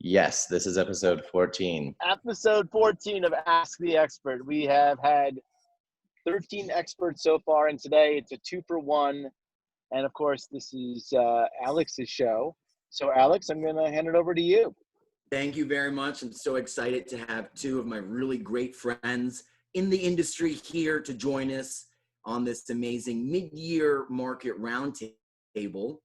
Yes, this is episode 14. Episode 14 of Ask the Expert. We have had 13 experts so far, and today it's a 2-for-1. And of course, this is Alex's show. So Alex, I'm going to hand it over to you. Thank you very much. I'm so excited to have two of my really great friends in the industry here to join us on this amazing mid-year market roundtable.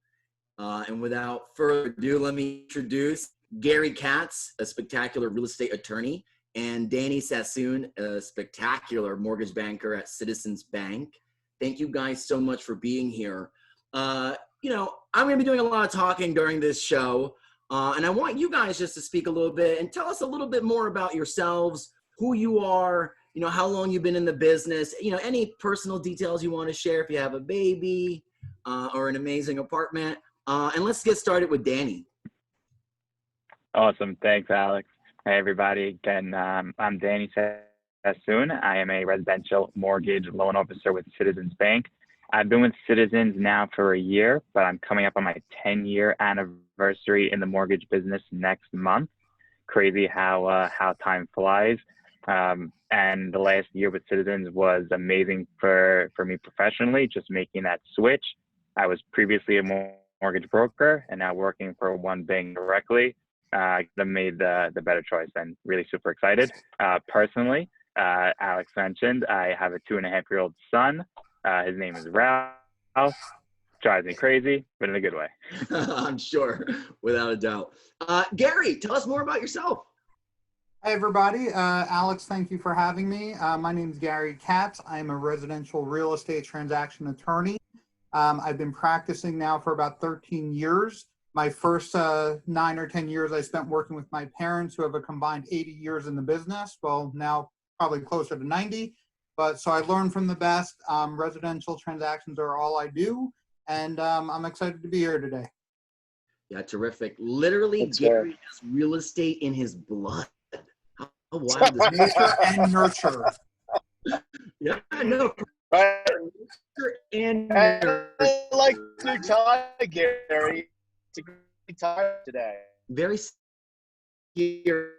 And without further ado, let me introduce Gary Katz, a spectacular real estate attorney, and Danny Sassoon, a spectacular mortgage banker at Citizens Bank. Thank you guys so much for being here. I'm going to be doing a lot of talking during this show, and I want you guys just to speak a little bit and tell us a little bit more about yourselves, who you are, how long you've been in the business, any personal details you want to share if you have a baby or an amazing apartment. And let's get started with Danny. Awesome. Thanks, Alex. Hey, everybody. Again, I'm Danny Sassoon. I am a residential mortgage loan officer with Citizens Bank. I've been with Citizens now for a year, but I'm coming up on my 10-year anniversary in the mortgage business next month. Crazy how time flies. And the last year with Citizens was amazing for me professionally, just making that switch. I was previously a mortgage broker and now working for one bank directly. I made the better choice and really super excited. Personally, Alex mentioned I have a 2.5-year-old son. His name is Ralph. Drives me crazy, but in a good way. I'm sure, without a doubt. Gary, tell us more about yourself. Hi, everybody. Alex, thank you for having me. My name is Gary Katz. I'm a residential real estate transaction attorney. I've been practicing now for about 13 years. My first 9 or 10 years I spent working with my parents, who have a combined 80 years in the business. Well, now probably closer to 90. But so I learned from the best. Residential transactions are all I do. And I'm excited to be here today. Yeah, terrific. Literally, That's Gary has real estate in his blood. How wild is Nature and nurture. Yeah, I know. Right. And I like your tie, Gary. It's a great time today. very here.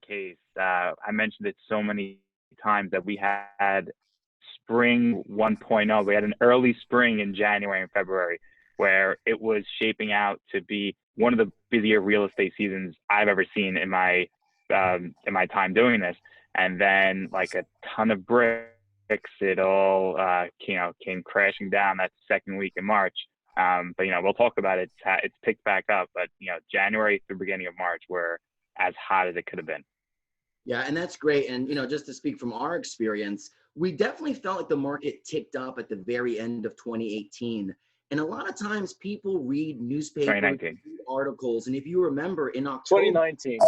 Case. I mentioned it so many times that we had spring 1.0. We had an early spring in January and February where it was shaping out to be one of the busier real estate seasons I've ever seen in my time doing this. And then like a ton of bricks, it all came crashing down that second week in March. But we'll talk about it. It's picked back up, but January through beginning of March were as hot as it could have been. Yeah, and that's great. And, just to speak from our experience, we definitely felt like the market ticked up at the very end of 2018. And a lot of times people read newspapers, 2019. read articles. And if you remember in October. 2019.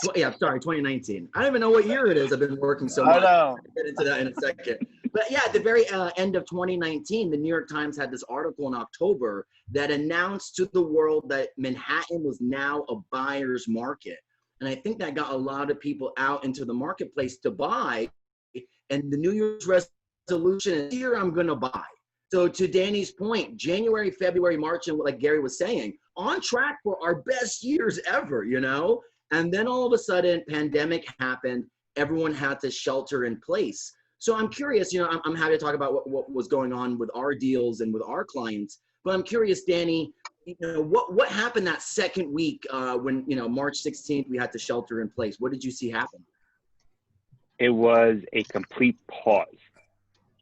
2019. I don't even know what year it is. I've been working so much. I know. I'll get into that in a second. But yeah, at the very end of 2019, the New York Times had this article in October that announced to the world that Manhattan was now a buyer's market. And I think that got a lot of people out into the marketplace to buy. And the New Year's resolution is, here I'm going to buy. So to Danny's point, January, February, March, and like Gary was saying, on track for our best years ever, And then all of a sudden, pandemic happened. Everyone had to shelter in place. So I'm curious, I'm happy to talk about what was going on with our deals and with our clients. But I'm curious, Danny, what happened that second week when, March 16th, we had to shelter in place? What did you see happen? It was a complete pause.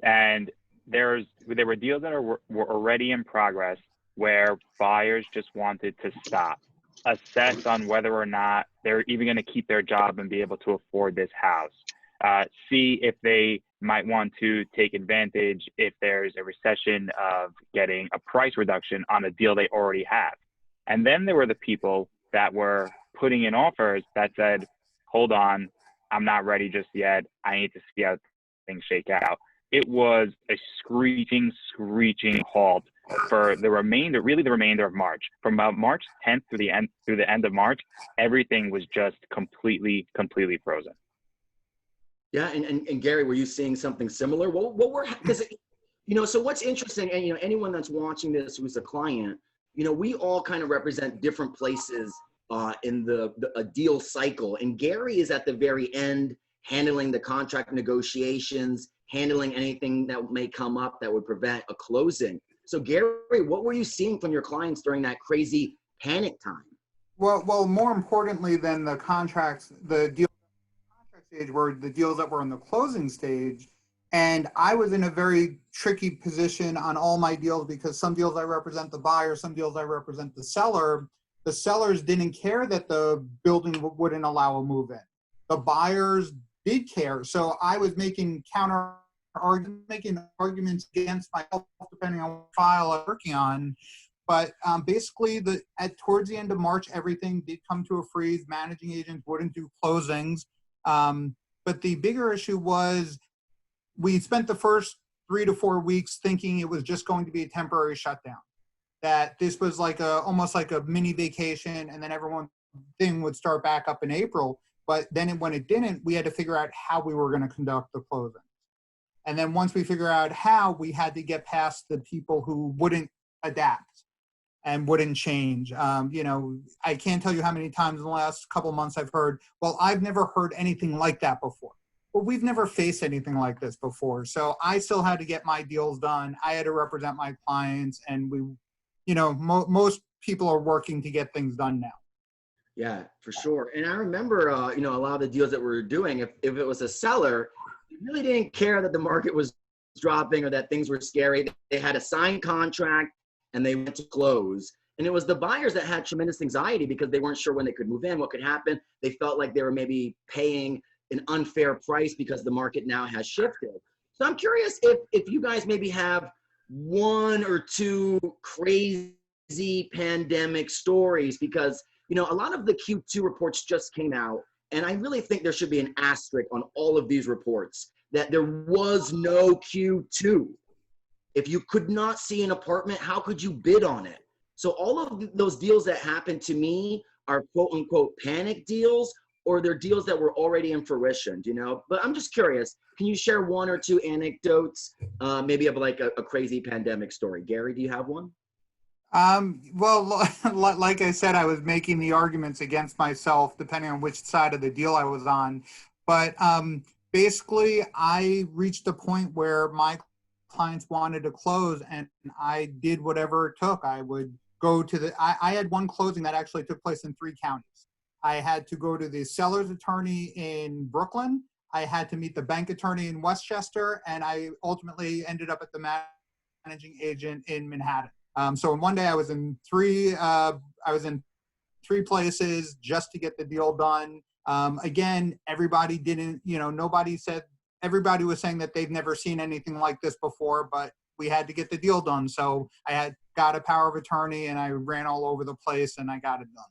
And there were deals that were already in progress where buyers just wanted to stop, assess on whether or not they're even going to keep their job and be able to afford this house. See if they might want to take advantage if there's a recession of getting a price reduction on a deal they already have. And then there were the people that were putting in offers that said, hold on, I'm not ready just yet. I need to see how things shake out. it was a screeching halt for the remainder of March. From about March 10th through the end of March, everything was just completely frozen. Yeah, and Gary, were you seeing something similar? What were, because so what's interesting, and anyone that's watching this who's a client, we all kind of represent different places in a deal cycle, and Gary is at the very end, handling the contract negotiations, handling anything that may come up that would prevent a closing. So Gary, what were you seeing from your clients during that crazy panic time? Well, more importantly than the contracts, the deal contract stage were the deals that were in the closing stage. And I was in a very tricky position on all my deals because some deals I represent the buyer, some deals I represent the seller. The sellers didn't care that the building wouldn't allow a move in. The buyers did care. So I was making arguments against myself depending on what file I'm working on. But basically, towards the end of March, everything did come to a freeze. Managing agents wouldn't do closings. But the bigger issue was we spent the first 3 to 4 weeks thinking it was just going to be a temporary shutdown, that this was like almost like a mini vacation, and then everything would start back up in April. But then when it didn't, we had to figure out how we were going to conduct the closing. And then once we figure out how, we had to get past the people who wouldn't adapt and wouldn't change. I can't tell you how many times in the last couple of months I've heard, well, I've never heard anything like that before. Well, we've never faced anything like this before. So I still had to get my deals done. I had to represent my clients, and most people are working to get things done now. Yeah, for sure. And I remember, a lot of the deals that we were doing, if it was a seller, they really didn't care that the market was dropping or that things were scary. They had a signed contract and they went to close. And it was the buyers that had tremendous anxiety because they weren't sure when they could move in, what could happen. They felt like they were maybe paying an unfair price because the market now has shifted. So I'm curious if you guys maybe have 1 or 2 crazy pandemic stories, because a lot of the Q2 reports just came out, and I really think there should be an asterisk on all of these reports that there was no Q2. If you could not see an apartment, how could you bid on it? So all of those deals that happened to me are quote unquote panic deals, or they're deals that were already in fruition, But I'm just curious, can you share 1 or 2 anecdotes, maybe of like a crazy pandemic story? Gary, do you have one? Well, like I said, I was making the arguments against myself depending on which side of the deal I was on. But basically, I reached a point where my clients wanted to close, and I did whatever it took. I would go to I had one closing that actually took place in 3 counties. I had to go to the seller's attorney in Brooklyn. I had to meet the bank attorney in Westchester, and I ultimately ended up at the managing agent in Manhattan. So in one day I was in 3 places just to get the deal done. Again, everybody didn't, everybody was saying that they've never seen anything like this before, but we had to get the deal done. So I got a power of attorney, and I ran all over the place, and I got it done.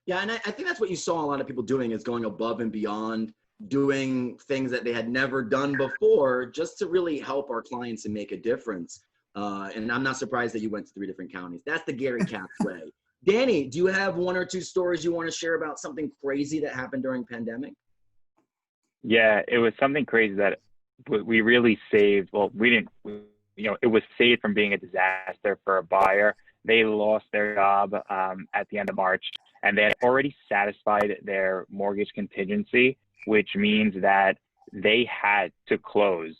Yeah, and I think that's what you saw a lot of people doing, is going above and beyond, doing things that they had never done before, just to really help our clients and make a difference. And I'm not surprised that you went to 3 different counties. That's the Gary Katz way. Danny, do you have 1 or 2 stories you want to share about something crazy that happened during pandemic? Yeah, it was something crazy that we really saved. Well, we didn't, it was saved from being a disaster for a buyer. They lost their job at the end of March, and they had already satisfied their mortgage contingency, which means that they had to close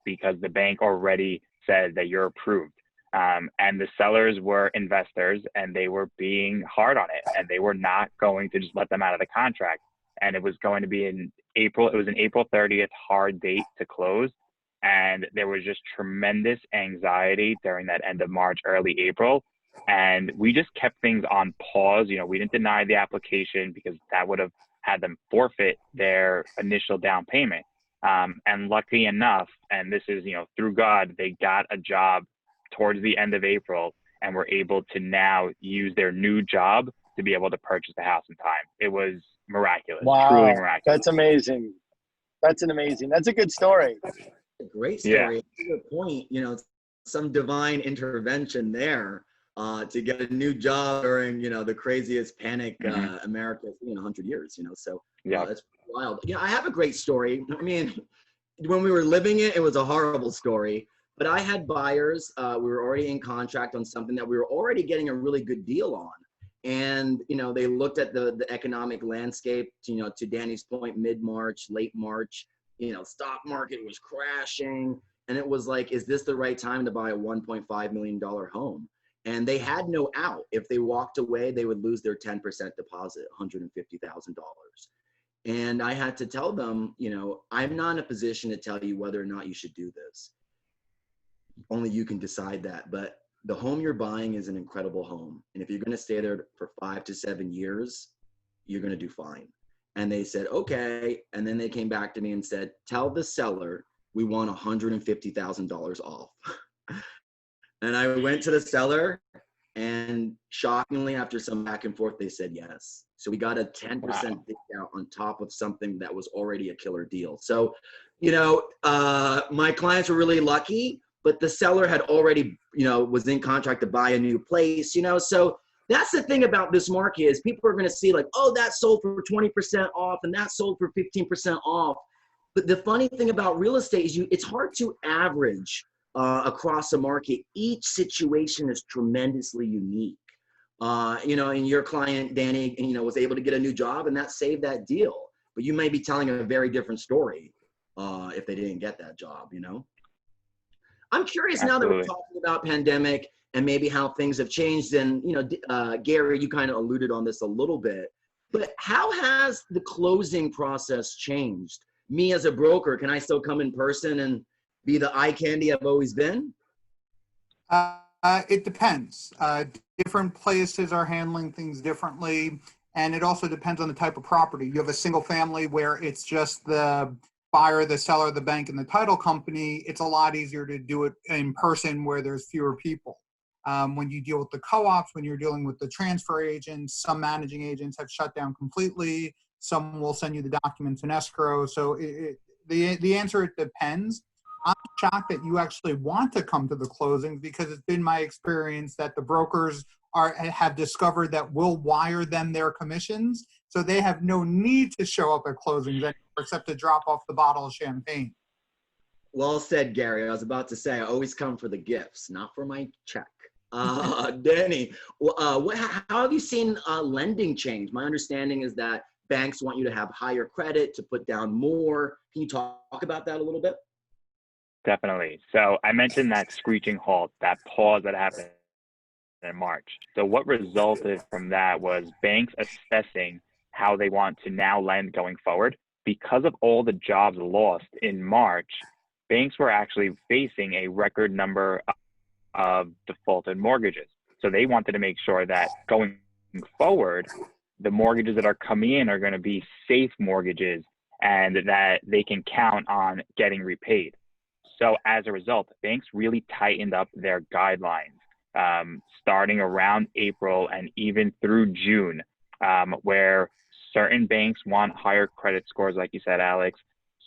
because the bank already said that you're approved. And the sellers were investors, and they were being hard on it, and they were not going to just let them out of the contract. And it was going to be in April. It was an April 30th hard date to close. And there was just tremendous anxiety during that end of March, early April. And we just kept things on pause. We didn't deny the application because that would have had them forfeit their initial down payment. And lucky enough, and this is, through God, they got a job towards the end of April and were able to now use their new job to be able to purchase the house in time. It was miraculous. Wow. Truly miraculous. That's amazing. That's a good story. Great Yeah. story. To your point, some divine intervention there to get a new job during, the craziest panic America's seen in 100 years, so Yeah. that's wild. I have a great story. I mean, when we were living it, it was a horrible story, but I had buyers. We were already in contract on something that we were already getting a really good deal on. And, they looked at the economic landscape, to Danny's point, mid-March, late March, stock market was crashing. And it was like, is this the right time to buy a $1.5 million home? And they had no out. If they walked away, they would lose their 10% deposit, $150,000. And I had to tell them, I'm not in a position to tell you whether or not you should do this. Only you can decide that. But the home you're buying is an incredible home. And if you're going to stay there for 5 to 7 years, you're going to do fine. And they said, okay. And then they came back to me and said, tell the seller we want $150,000 off. And I went to the seller, and shockingly, after some back and forth, they said yes. So we got a 10% discount on top of something that was already a killer deal. So, my clients were really lucky, but the seller had already, was in contract to buy a new place, so that's the thing about this market is people are going to see like, oh, that sold for 20% off and that sold for 15% off. But the funny thing about real estate is it's hard to average across a market. Each situation is tremendously unique. And your client, Danny, was able to get a new job and that saved that deal. But you may be telling a very different story if they didn't get that job, I'm curious now that we're talking about pandemic and maybe how things have changed. And, Gary, you kind of alluded on this a little bit, but how has the closing process changed? Me as a broker, can I still come in person and be the eye candy I've always been? It depends. Different places are handling things differently. And it also depends on the type of property. You have a single family where it's just the buyer, the seller, the bank, and the title company. It's a lot easier to do it in person where there's fewer people. When you deal with the co-ops, when you're dealing with the transfer agents, some managing agents have shut down completely. Some will send you the documents in escrow. So the answer, it depends. I'm shocked that you actually want to come to the closings because it's been my experience that the brokers have discovered that we'll wire them their commissions. So they have no need to show up at closings anymore except to drop off the bottle of champagne. Well said, Gary. I was about to say, I always come for the gifts, not for my check. Danny, how have you seen lending change? My understanding is that banks want you to have higher credit to put down more. Can you talk about that a little bit? Definitely. So I mentioned that screeching halt, that pause that happened in March. So what resulted from that was banks assessing how they want to now lend going forward. Because of all the jobs lost in March, banks were actually facing a record number of defaulted mortgages. So they wanted to make sure that going forward, the mortgages that are coming in are going to be safe mortgages and that they can count on getting repaid. So as a result, banks really tightened up their guidelines starting around April and even through June, where certain banks want higher credit scores, like you said, Alex.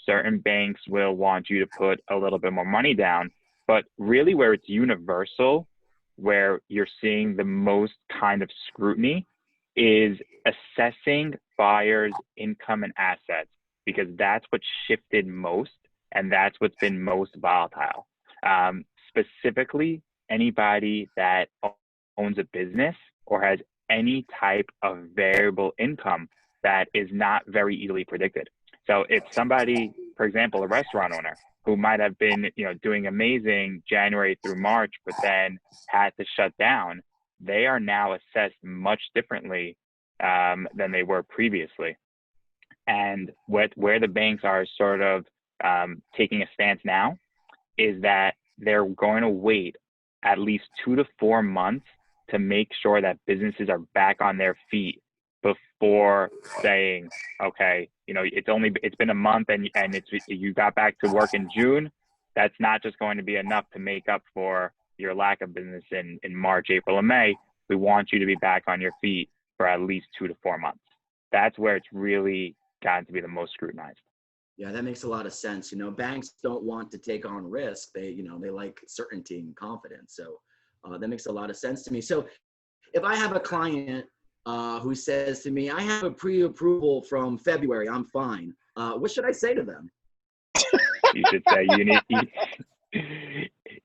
Certain banks will want you to put a little bit more money down. But really where it's universal, where you're seeing the most kind of scrutiny is assessing buyers' income and assets, because that's what shifted most and that's what's been most volatile. Specifically, anybody that owns a business or has any type of variable income that is not very easily predicted. So if somebody, for example, a restaurant owner who might have been, doing amazing January through March, but then had to shut down, they are now assessed much differently than they were previously. And where the banks are sort of taking a stance now is that they're going to wait at least 2 to 4 months to make sure that businesses are back on their feet before saying, okay, it's been a month and you got back to work in June. That's not just going to be enough to make up for your lack of business in March, April, and May. We want you to be back on your feet for at least 2 to 4 months. That's where it's really gotten to be the most scrutinized. Yeah, that makes a lot of sense. Banks don't want to take on risk. They like certainty and confidence. So that makes a lot of sense to me. So if I have a client who says to me, I have a pre-approval from February, I'm fine. What should I say to them? You should say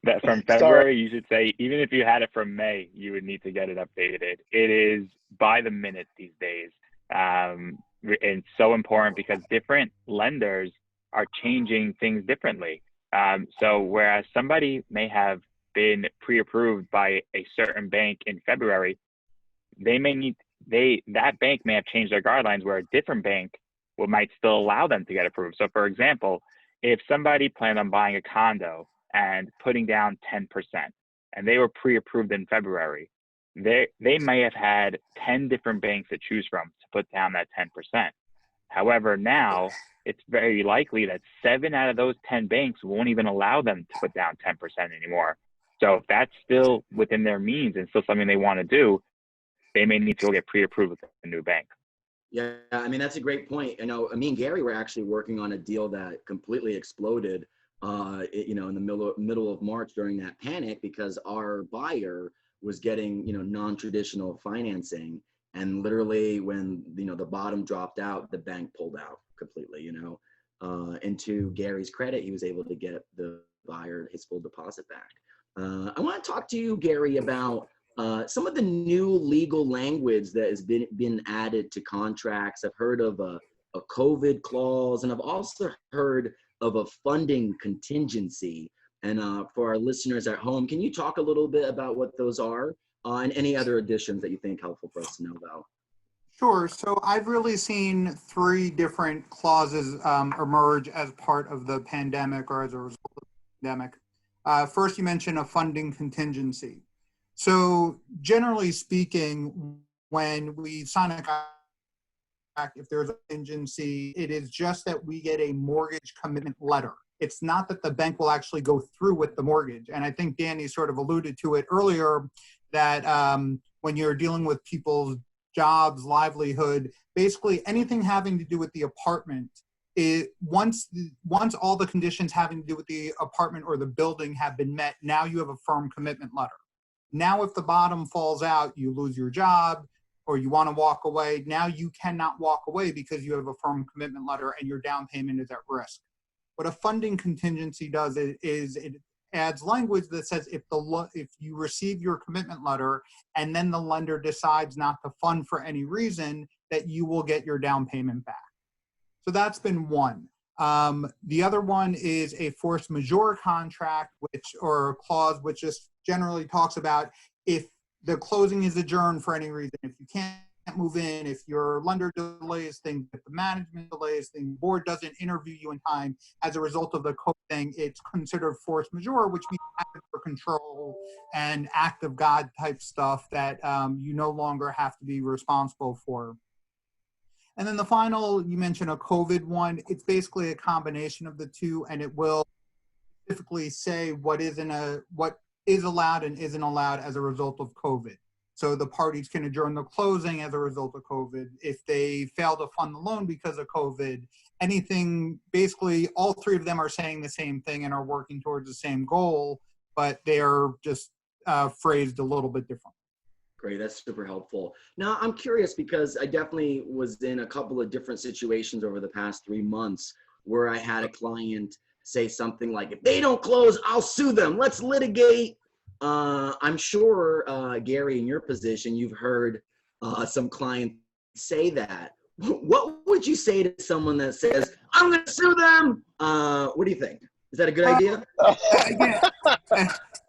that from February. You should say, even if you had it from May, you would need to get it updated. It is by the minute these days. It's so important because different lenders are changing things differently. So whereas somebody may have been pre-approved by a certain bank in February, that bank may have changed their guidelines where a different bank might still allow them to get approved. So for example, if somebody planned on buying a condo and putting down 10% and they were pre-approved in February, they may have had 10 different banks to choose from to put down that 10%. However, now it's very likely that 7 out of those 10 banks won't even allow them to put down 10% anymore. So if that's still within their means and still something they want to do, they may need to go get pre-approved with a new bank. Yeah, I mean, that's a great point. Me and Gary were actually working on a deal that completely exploded, in the middle of March during that panic because our buyer was getting, non-traditional financing. And literally when, the bottom dropped out, the bank pulled out completely, and to Gary's credit, he was able to get the buyer his full deposit back. I want to talk to you, Gary, about some of the new legal language that has been added to contracts. I've heard of a COVID clause, and I've also heard of a funding contingency. And for our listeners at home, can you talk a little bit about what those are and any other additions that you think helpful for us to know about? Sure. So I've really seen 3 different clauses emerge as part of the pandemic or as a result of the pandemic. First, you mentioned a funding contingency. So generally speaking, when we sign a contract, if there's a contingency, it is just that we get a mortgage commitment letter. It's not that the bank will actually go through with the mortgage. And I think Danny sort of alluded to it earlier that when you're dealing with people's jobs, livelihood, basically anything having to do with the apartment, once all the conditions having to do with the apartment or the building have been met, now you have a firm commitment letter. Now, if the bottom falls out, you lose your job or you want to walk away, now you cannot walk away because you have a firm commitment letter and your down payment is at risk. What a funding contingency does is it adds language that says if you receive your commitment letter and then the lender decides not to fund for any reason, that you will get your down payment back. So that's been one. The other one is a force majeure contract, or a clause which just generally talks about if the closing is adjourned for any reason, if you can't move in, if your lender delays things, if the management delays things, the board doesn't interview you in time as a result of the COVID thing, it's considered force majeure, which means act for control and act of God type stuff that you no longer have to be responsible for. And then the final, you mentioned a COVID one. It's basically a combination of the two, and it will specifically say what is allowed and isn't allowed as a result of COVID. So the parties can adjourn the closing as a result of COVID. If they fail to fund the loan because of COVID, anything, basically all 3 of them are saying the same thing and are working towards the same goal, but they are just phrased a little bit different. Great, that's super helpful. Now, I'm curious because I definitely was in a couple of different situations over the past 3 months where I had a client say something like, if they don't close, I'll sue them. Let's litigate. I'm sure, Gary, in your position, you've heard some clients say that. What would you say to someone that says, I'm going to sue them? What do you think? Is that a good idea?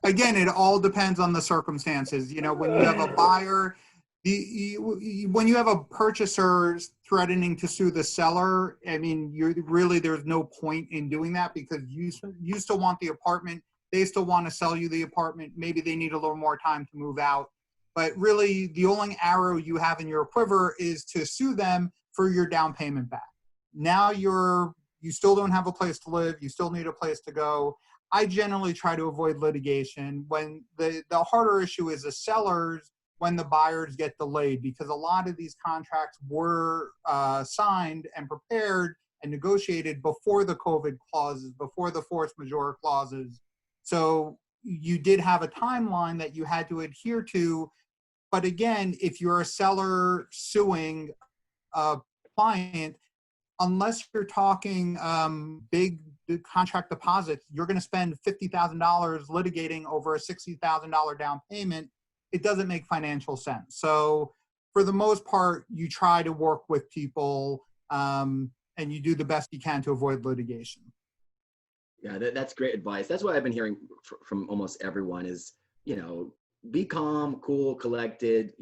Again, it all depends on the circumstances. When you have a buyer, when you have a purchaser threatening to sue the seller, I mean, there's no point in doing that because you still want the apartment. They still want to sell you the apartment. Maybe they need a little more time to move out. But really, the only arrow you have in your quiver is to sue them for your down payment back. Now you still don't have a place to live. You still need a place to go. I generally try to avoid litigation. When the harder issue is the sellers, when the buyers get delayed, because a lot of these contracts were signed and prepared and negotiated before the COVID clauses, before the force majeure clauses. So you did have a timeline that you had to adhere to. But again, if you're a seller suing a client, unless you're talking big contract deposits, you're going to spend $50,000 litigating over a $60,000 down payment. It doesn't make financial sense. So for the most part, you try to work with people and you do the best you can to avoid litigation. Yeah, that's great advice. That's what I've been hearing from almost everyone is, be calm, cool, collected,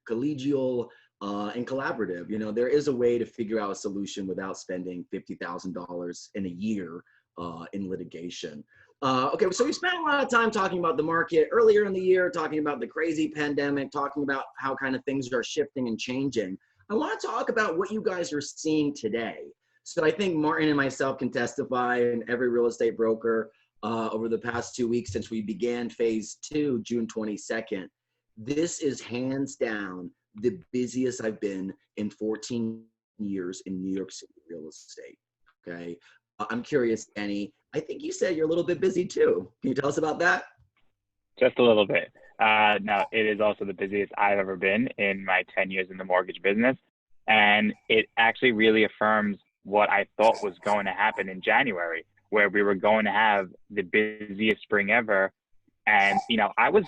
collegial, and collaborative. There is a way to figure out a solution without spending $50,000 in a year in litigation. Okay, so we spent a lot of time talking about the market earlier in the year, talking about the crazy pandemic, talking about how kind of things are shifting and changing. I want to talk about what you guys are seeing today. So I think Martin and myself can testify, and every real estate broker over the past 2 weeks since we began phase 2, June 22nd, this is hands down the busiest I've been in 14 years in New York City real estate. Okay. I'm curious, Danny, I think you said you're a little bit busy too. Can you tell us about that? Just a little bit. No, it is also the busiest I've ever been in my 10 years in the mortgage business. And it actually really affirms what I thought was going to happen in January, where we were going to have the busiest spring ever. And, I was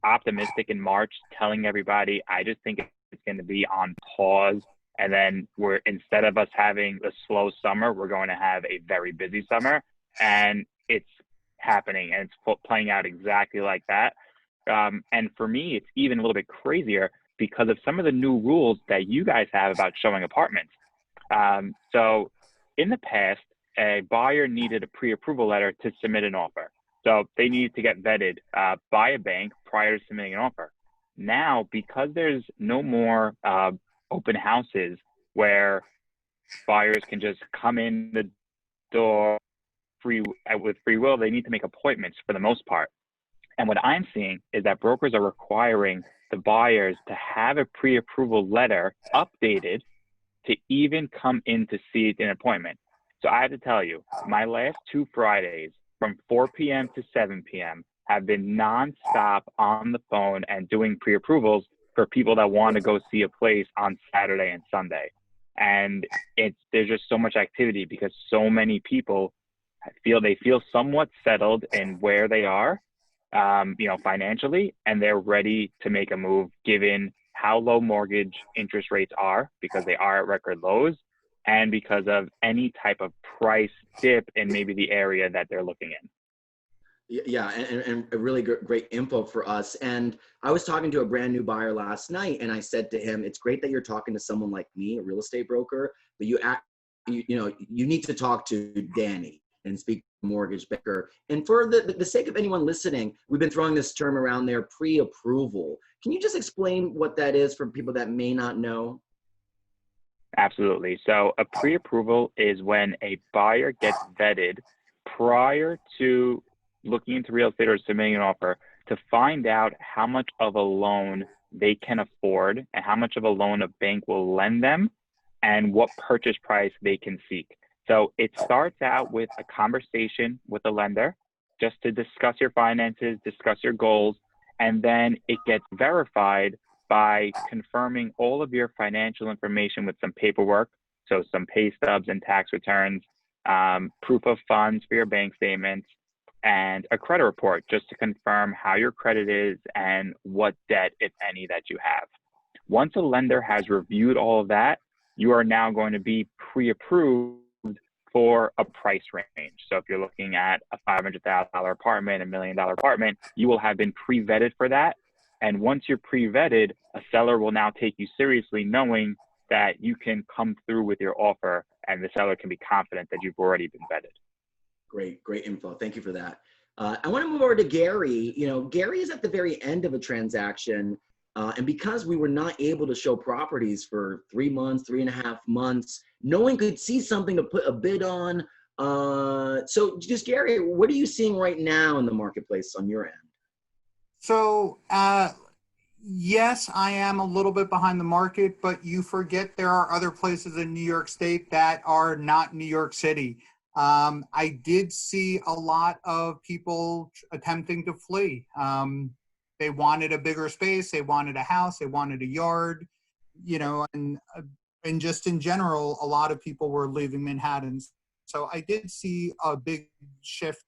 optimistic in March, telling everybody, I just think it's going to be on pause. And then instead of us having a slow summer, we're going to have a very busy summer. And it's happening, and it's playing out exactly like that. And for me, it's even a little bit crazier because of some of the new rules that you guys have about showing apartments. So in the past, a buyer needed a pre-approval letter to submit an offer. So they needed to get vetted by a bank prior to submitting an offer. Now, because there's no more open houses where buyers can just come in the door with free will, they need to make appointments for the most part. And what I'm seeing is that brokers are requiring the buyers to have a pre-approval letter updated to even come in to see an appointment. So I have to tell you, my last 2 Fridays from 4 p.m. to 7 p.m. have been nonstop on the phone and doing pre-approvals for people that want to go see a place on Saturday and Sunday. And there's just so much activity because so many people feel somewhat settled in where they are, financially, and they're ready to make a move given how low mortgage interest rates are, because they are at record lows, and because of any type of price dip in maybe the area that they're looking in. Yeah, and a really great info for us. And I was talking to a brand new buyer last night, and I said to him, it's great that you're talking to someone like me, a real estate broker, but you need to talk to Danny and speak to a mortgage banker. And for the sake of anyone listening, we've been throwing this term around there, pre-approval. Can you just explain what that is for people that may not know? Absolutely. So a pre-approval is when a buyer gets vetted prior to looking into real estate or submitting an offer to find out how much of a loan they can afford and how much of a loan a bank will lend them and what purchase price they can seek. So it starts out with a conversation with a lender just to discuss your finances, discuss your goals, and then it gets verified by confirming all of your financial information with some paperwork, so some pay stubs and tax returns, proof of funds for your bank statements, and a credit report just to confirm how your credit is and what debt, if any, that you have. Once a lender has reviewed all of that, you are now going to be pre-approved for a price range. So if you're looking at a $500,000 apartment, $1 million apartment, you will have been pre-vetted for that. And once you're pre-vetted, a seller will now take you seriously, knowing that you can come through with your offer and the seller can be confident that you've already been vetted. Great info. Thank you for that. I want to move over to Gary. Gary is at the very end of a transaction. And because we were not able to show properties for 3 months, 3.5 months, no one could see something to put a bid on. So just Gary, what are you seeing right now in the marketplace on your end? So, Yes, I am a little bit behind the market, but you forget there are other places in New York State that are not New York City. I did see a lot of people attempting to flee. They wanted a bigger space, they wanted a house, they wanted a yard, and just in general, a lot of people were leaving Manhattan. So I did see a big shift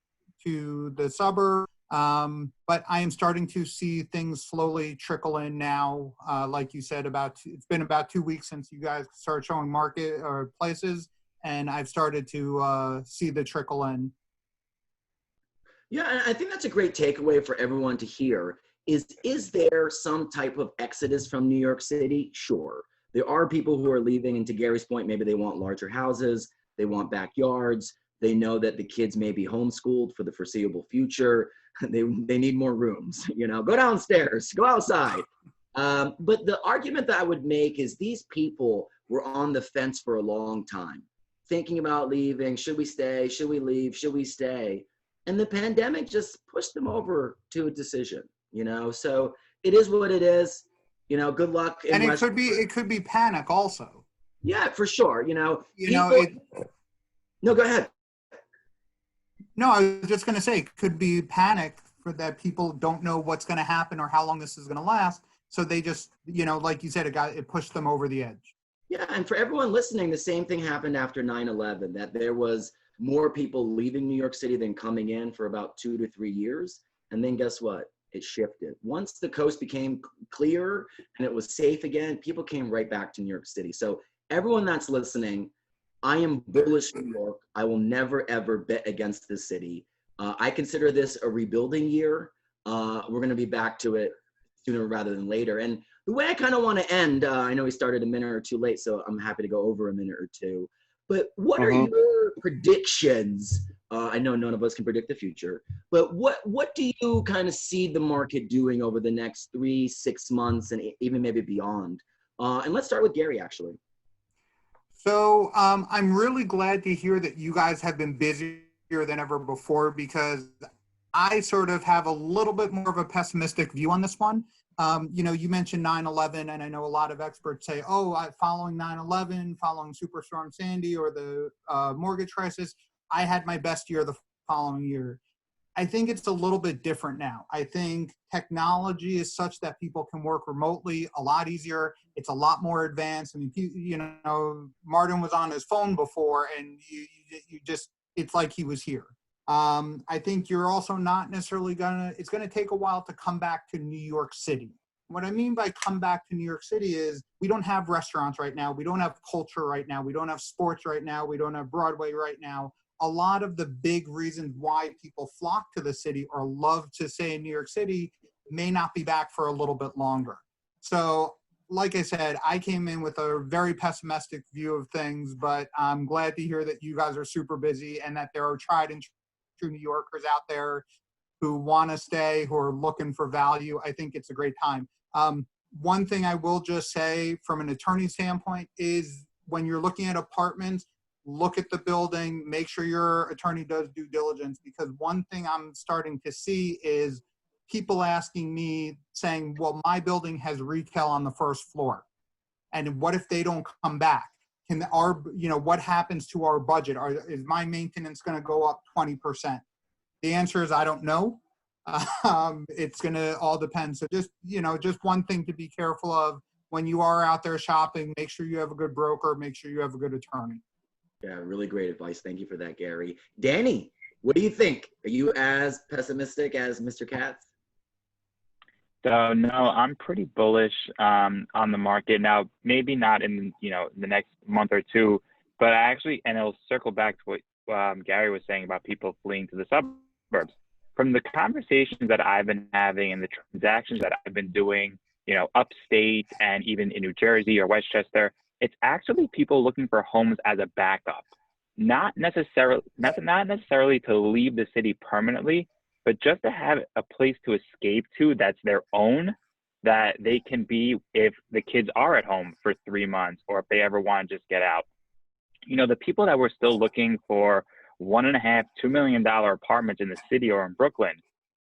to the suburb. But I am starting to see things slowly trickle in now. Like you said, it's been about 2 weeks since you guys started showing market or places, and I've started to see the trickle in. Yeah, and I think that's a great takeaway for everyone to hear. Is there some type of exodus from New York City? Sure. There are people who are leaving, and to Gary's point, maybe they want larger houses, they want backyards, they know that the kids may be homeschooled for the foreseeable future. They need more rooms, go downstairs, go outside. But the argument that I would make is these people were on the fence for a long time, thinking about leaving. Should we stay? Should we leave? Should we stay? And the pandemic just pushed them over to a decision, so it is what it is. Good luck. And it could be panic also. Yeah, for sure. No, go ahead. No, I was just going to say, it could be panic for that people don't know what's going to happen or how long this is going to last. So they just, like you said, it pushed them over the edge. Yeah, and for everyone listening, the same thing happened after 9/11, that there was more people leaving New York City than coming in for about 2 to 3 years. And then guess what? It shifted. Once the coast became clear and it was safe again, people came right back to New York City. So everyone that's listening, I am bullish New York. I will never, ever bet against this city. I consider this a rebuilding year. We're going to be back to it sooner rather than later. And the way I kind of want to end, I know we started a minute or two late, so I'm happy to go over a minute or two. But what are your predictions? I know none of us can predict the future, but what do you kind of see the market doing over the next 3-6 months and even maybe beyond? And let's start with Gary, actually. So I'm really glad to hear that you guys have been busier than ever before, because I sort of have a little bit more of a pessimistic view on this one. You mentioned 9/11, and I know a lot of experts say, following 9/11, following Superstorm Sandy or the mortgage crisis, I had my best year the following year. I think it's a little bit different now. I think technology is such that people can work remotely a lot easier. It's a lot more advanced. I mean, Martin was on his phone before, and you just, it's like he was here. I think you're also not necessarily it's going to take a while to come back to New York City. What I mean by come back to New York City is we don't have restaurants right now. We don't have culture right now. We don't have sports right now. We don't have Broadway right now. A lot of the big reasons why people flock to the city or love to stay in New York City may not be back for a little bit longer. So, like I said, I came in with a very pessimistic view of things, but I'm glad to hear that you guys are super busy and that there are tried and true New Yorkers out there who want to stay, who are looking for value. I think it's a great time. One thing I will just say from an attorney standpoint is when you're looking at apartments, look at the building, make sure your attorney does due diligence, because one thing I'm starting to see is people asking me saying, well, my building has retail on the first floor. And what if they don't come back? What happens to our budget? Is my maintenance going to go up 20%? The answer is I don't know. It's going to all depend. So just one thing to be careful of when you are out there shopping, make sure you have a good broker, make sure you have a good attorney. Yeah, really great advice. Thank you for that, Gary. Danny, what do you think? Are you as pessimistic as Mr. Katz? So no, I'm pretty bullish on the market now. Maybe not in the next month or two, but and it'll circle back to what Gary was saying about people fleeing to the suburbs. From the conversations that I've been having and the transactions that I've been doing, upstate and even in New Jersey or Westchester, it's actually people looking for homes as a backup, not necessarily to leave the city permanently, but just to have a place to escape to that's their own, that they can be if the kids are at home for 3 months or if they ever want to just get out. The people that were still looking for $1.5–2 million apartments in the city or in Brooklyn,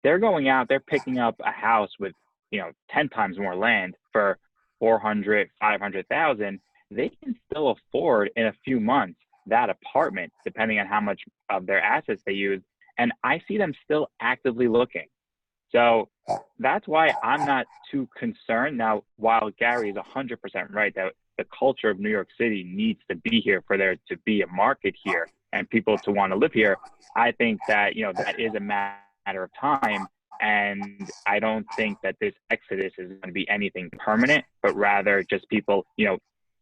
they're going out, they're picking up a house with 10 times more land for 400, 500,000, they can still afford in a few months that apartment, depending on how much of their assets they use. And I see them still actively looking. So that's why I'm not too concerned. Now, while Gary is 100% right that the culture of New York City needs to be here for there to be a market here and people to want to live here, I think that, that is a matter of time. And I don't think that this exodus is going to be anything permanent, but rather just people,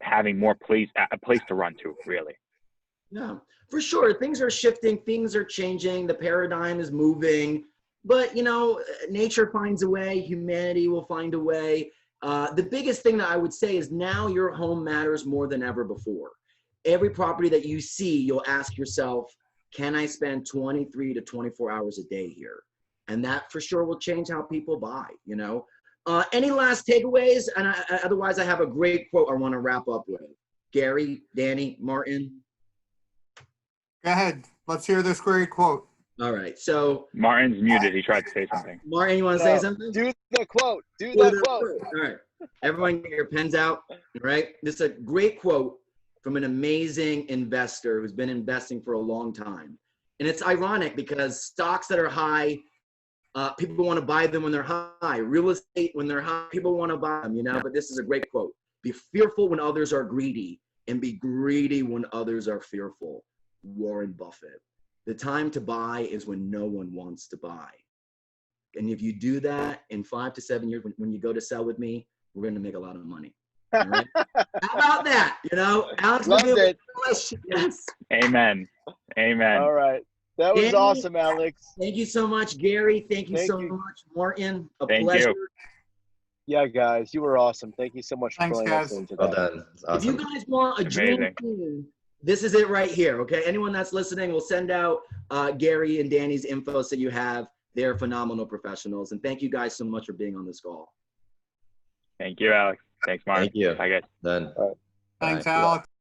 having more a place to run to, really. Yeah, for sure. Things are shifting. Things are changing. The paradigm is moving. But, nature finds a way. Humanity will find a way. The biggest thing that I would say is now your home matters more than ever before. Every property that you see, you'll ask yourself, can I spend 23 to 24 hours a day here? And that for sure will change how people buy, Any last takeaways? And otherwise, I have a great quote I want to wrap up with. Gary, Danny, Martin. Go ahead. Let's hear this great quote. All right. So Martin's muted. He tried to say something. Martin, you want to say something? Do the quote. Do the quote. All right. Everyone get your pens out. All right. This is a great quote from an amazing investor who's been investing for a long time. And it's ironic because stocks that are high, people want to buy them when they're high. Real estate, when they're high, people want to buy them, But this is a great quote. Be fearful when others are greedy and be greedy when others are fearful. Warren Buffett. The time to buy is when no one wants to buy. And if you do that in 5 to 7 years, when you go to sell with me, we're going to make a lot of money. All right? How about that? Alex. Loved it. Yes. Amen. All right. That was awesome, Alex. Thank you so much, Gary. Thank you so much, Martin. Thank Pleasure. you. Yeah, guys, you were awesome. Thank you so much for joining us today. Well done. It's awesome. If you guys want a dream team, this is it right here, okay? Anyone that's listening, we'll send out Gary and Danny's info so you have. They're phenomenal professionals. And thank you guys so much for being on this call. Thank you, Alex. Thanks, Mark. Thank you. Bye, guys. Done. All right. Thanks, Bye. Alex.